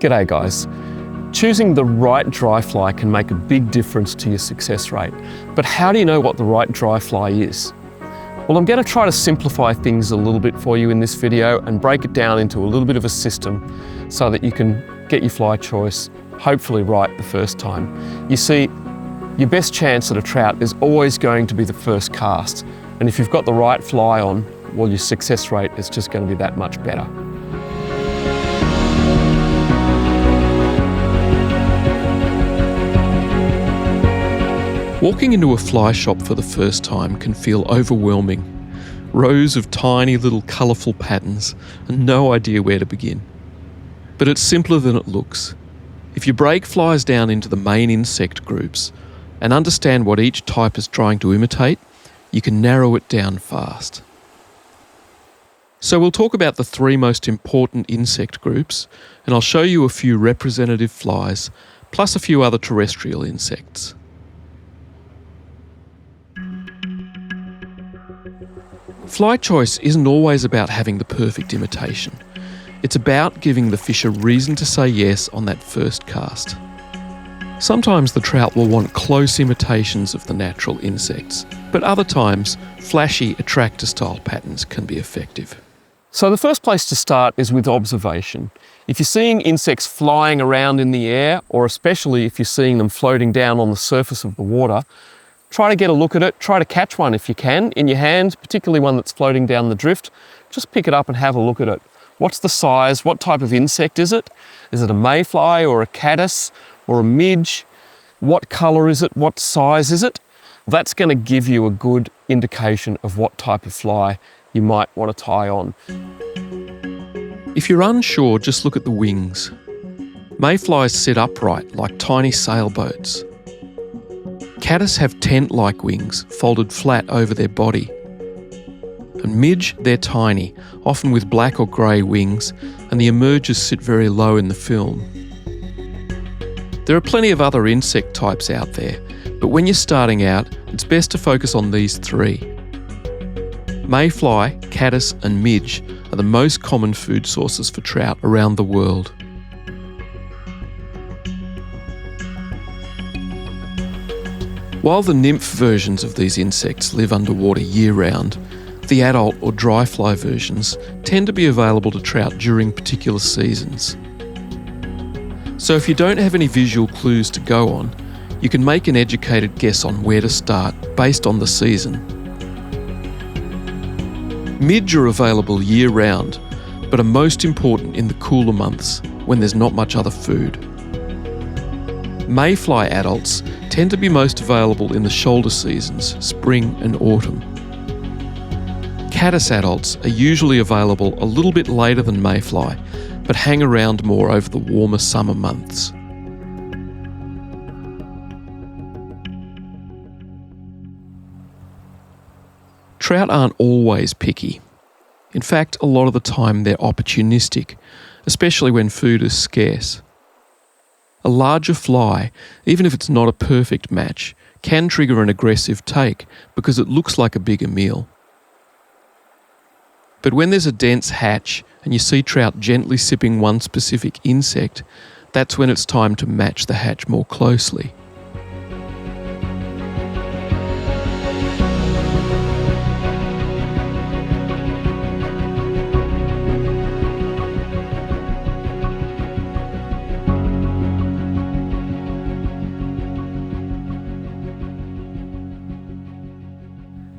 G'day guys. Choosing the right dry fly can make a big difference to your success rate. But how do you know what the right dry fly is? Well, I'm going to try to simplify things a little bit for you in this video and break it down into a little bit of a system so that you can get your fly choice hopefully right the first time. You see, your best chance at a trout is always going to be the first cast. And if you've got the right fly on, well, your success rate is just going to be that much better. Walking into a fly shop for the first time can feel overwhelming. Rows of tiny little colourful patterns and no idea where to begin. But it's simpler than it looks. If you break flies down into the main insect groups and understand what each type is trying to imitate, you can narrow it down fast. So we'll talk about the three most important insect groups, and I'll show you a few representative flies, plus a few other terrestrial insects. Fly choice isn't always about having the perfect imitation. It's about giving the fish a reason to say yes on that first cast. Sometimes the trout will want close imitations of the natural insects, but other times, flashy attractor-style patterns can be effective. So the first place to start is with observation. If you're seeing insects flying around in the air, or especially if you're seeing them floating down on the surface of the water, try to get a look at it, try to catch one if you can, in your hand, particularly one that's floating down the drift. Just pick it up and have a look at it. What's the size? What type of insect is it? Is it a mayfly or a caddis or a midge? What colour is it? What size is it? That's going to give you a good indication of what type of fly you might want to tie on. If you're unsure, just look at the wings. Mayflies sit upright like tiny sailboats. Caddis have tent-like wings folded flat over their body. And midge, they're tiny, often with black or grey wings, and the emergers sit very low in the film. There are plenty of other insect types out there, but when you're starting out, it's best to focus on these three. Mayfly, caddis and midge are the most common food sources for trout around the world. While the nymph versions of these insects live underwater year-round, the adult or dry fly versions tend to be available to trout during particular seasons. So if you don't have any visual clues to go on, you can make an educated guess on where to start based on the season. Midge are available year-round, but are most important in the cooler months when there's not much other food. Mayfly adults tend to be most available in the shoulder seasons, spring and autumn. Caddis adults are usually available a little bit later than mayfly, but hang around more over the warmer summer months. Trout aren't always picky. In fact, a lot of the time they're opportunistic, especially when food is scarce. A larger fly, even if it's not a perfect match, can trigger an aggressive take because it looks like a bigger meal. But when there's a dense hatch and you see trout gently sipping one specific insect, that's when it's time to match the hatch more closely.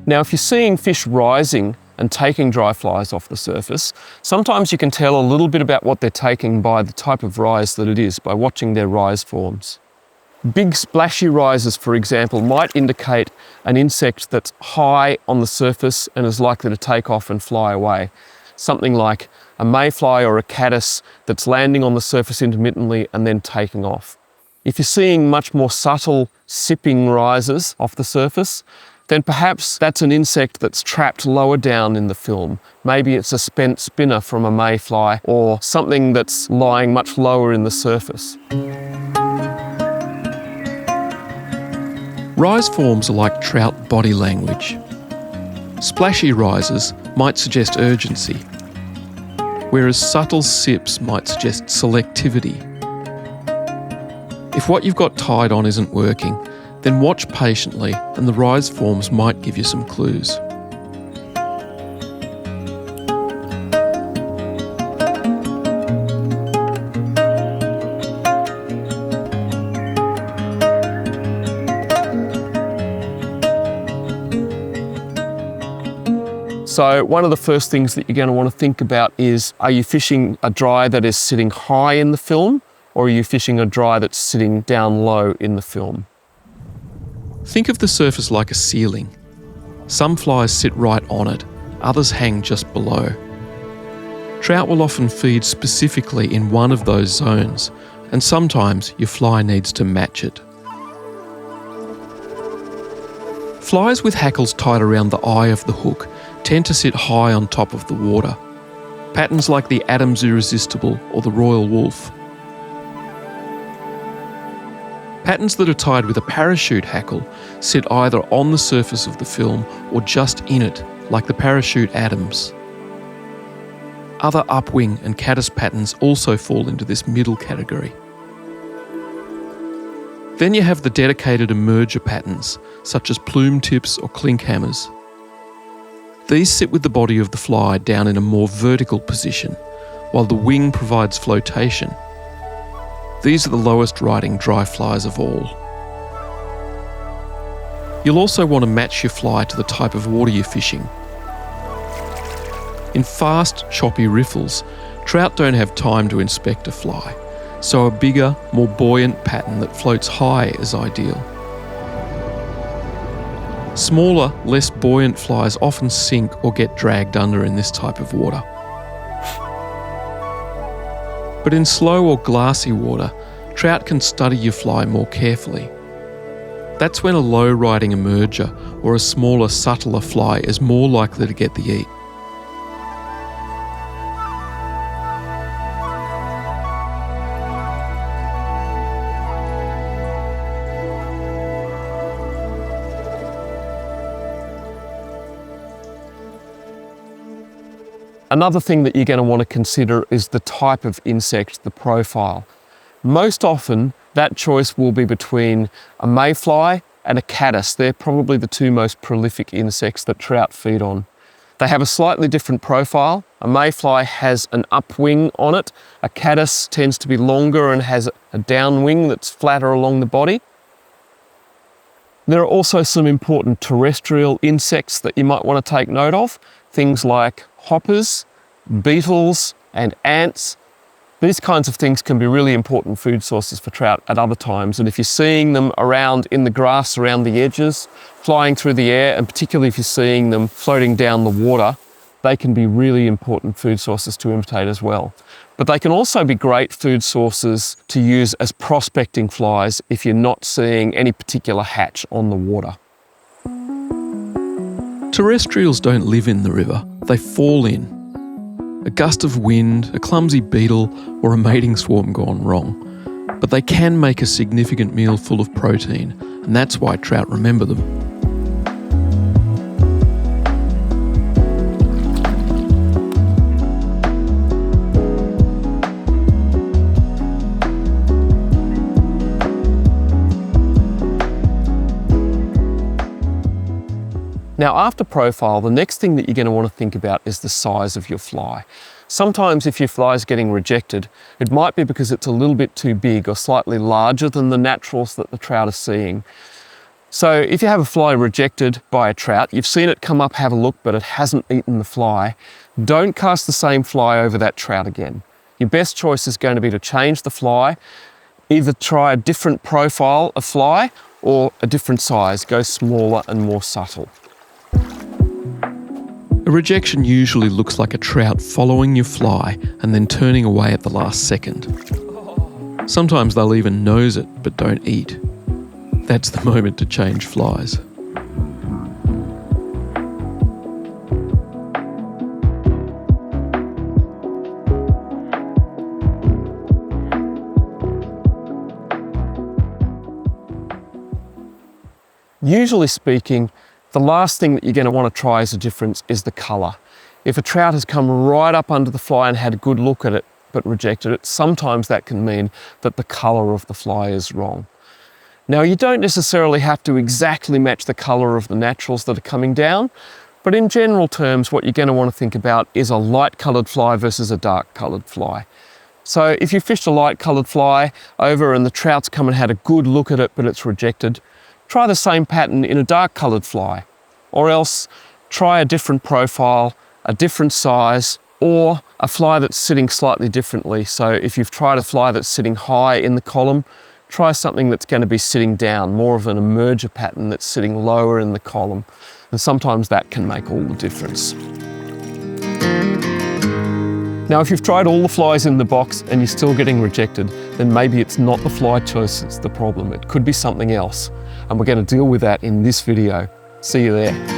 Now, if you're seeing fish rising and taking dry flies off the surface, sometimes you can tell a little bit about what they're taking by the type of rise that it is, by watching their rise forms. Big splashy rises, for example, might indicate an insect that's high on the surface and is likely to take off and fly away. Something like a mayfly or a caddis that's landing on the surface intermittently and then taking off. If you're seeing much more subtle sipping rises off the surface, then perhaps that's an insect that's trapped lower down in the film. Maybe it's a spent spinner from a mayfly or something that's lying much lower in the surface. Rise forms are like trout body language. Splashy rises might suggest urgency, whereas subtle sips might suggest selectivity. If what you've got tied on isn't working, then watch patiently and the rise forms might give you some clues. So one of the first things that you're going to want to think about is, are you fishing a dry that is sitting high in the film, or are you fishing a dry that's sitting down low in the film? Think of the surface like a ceiling. Some flies sit right on it, others hang just below. Trout will often feed specifically in one of those zones, and sometimes your fly needs to match it. Flies with hackles tied around the eye of the hook tend to sit high on top of the water. Patterns like the Adam's Irresistible or the Royal Wolf. Patterns that are tied with a parachute hackle sit either on the surface of the film or just in it, like the parachute Adams. Other upwing and caddis patterns also fall into this middle category. Then you have the dedicated emerger patterns, such as plume tips or clink hammers. These sit with the body of the fly down in a more vertical position, while the wing provides flotation. These are the lowest riding dry flies of all. You'll also want to match your fly to the type of water you're fishing. In fast, choppy riffles, trout don't have time to inspect a fly, so a bigger, more buoyant pattern that floats high is ideal. Smaller, less buoyant flies often sink or get dragged under in this type of water. But in slow or glassy water, trout can study your fly more carefully. That's when a low-riding emerger or a smaller, subtler fly is more likely to get the eat. Another thing that you're going to want to consider is the type of insect, the profile. Most often, that choice will be between a mayfly and a caddis. They're probably the two most prolific insects that trout feed on. They have a slightly different profile. A mayfly has an upwing on it. A caddis tends to be longer and has a downwing that's flatter along the body. There are also some important terrestrial insects that you might want to take note of. Things like hoppers, beetles, and ants. These kinds of things can be really important food sources for trout at other times. And if you're seeing them around in the grass around the edges, flying through the air, and particularly if you're seeing them floating down the water, they can be really important food sources to imitate as well. But they can also be great food sources to use as prospecting flies if you're not seeing any particular hatch on the water. Terrestrials don't live in the river, they fall in. A gust of wind, a clumsy beetle, or a mating swarm gone wrong. But they can make a significant meal full of protein, and that's why trout remember them. Now, after profile, the next thing that you're going to want to think about is the size of your fly. Sometimes if your fly is getting rejected, it might be because it's a little bit too big or slightly larger than the naturals that the trout are seeing. So if you have a fly rejected by a trout, you've seen it come up, have a look, but it hasn't eaten the fly, don't cast the same fly over that trout again. Your best choice is going to be to change the fly, either try a different profile of fly or a different size, go smaller and more subtle. A rejection usually looks like a trout following your fly and then turning away at the last second. Sometimes they'll even nose it but don't eat. That's the moment to change flies. Usually speaking, the last thing that you're going to want to try as a difference is the colour. If a trout has come right up under the fly and had a good look at it but rejected it, sometimes that can mean that the colour of the fly is wrong. Now, you don't necessarily have to exactly match the colour of the naturals that are coming down, but in general terms, what you're going to want to think about is a light coloured fly versus a dark coloured fly. So if you fished a light coloured fly over and the trout's come and had a good look at it but it's rejected, try the same pattern in a dark coloured fly, or else try a different profile, a different size, or a fly that's sitting slightly differently. So if you've tried a fly that's sitting high in the column, try something that's going to be sitting down, more of an emerger pattern that's sitting lower in the column. And sometimes that can make all the difference. Now, if you've tried all the flies in the box and you're still getting rejected, then maybe it's not the fly choice that's the problem. It could be something else. And we're going to deal with that in this video. See you there.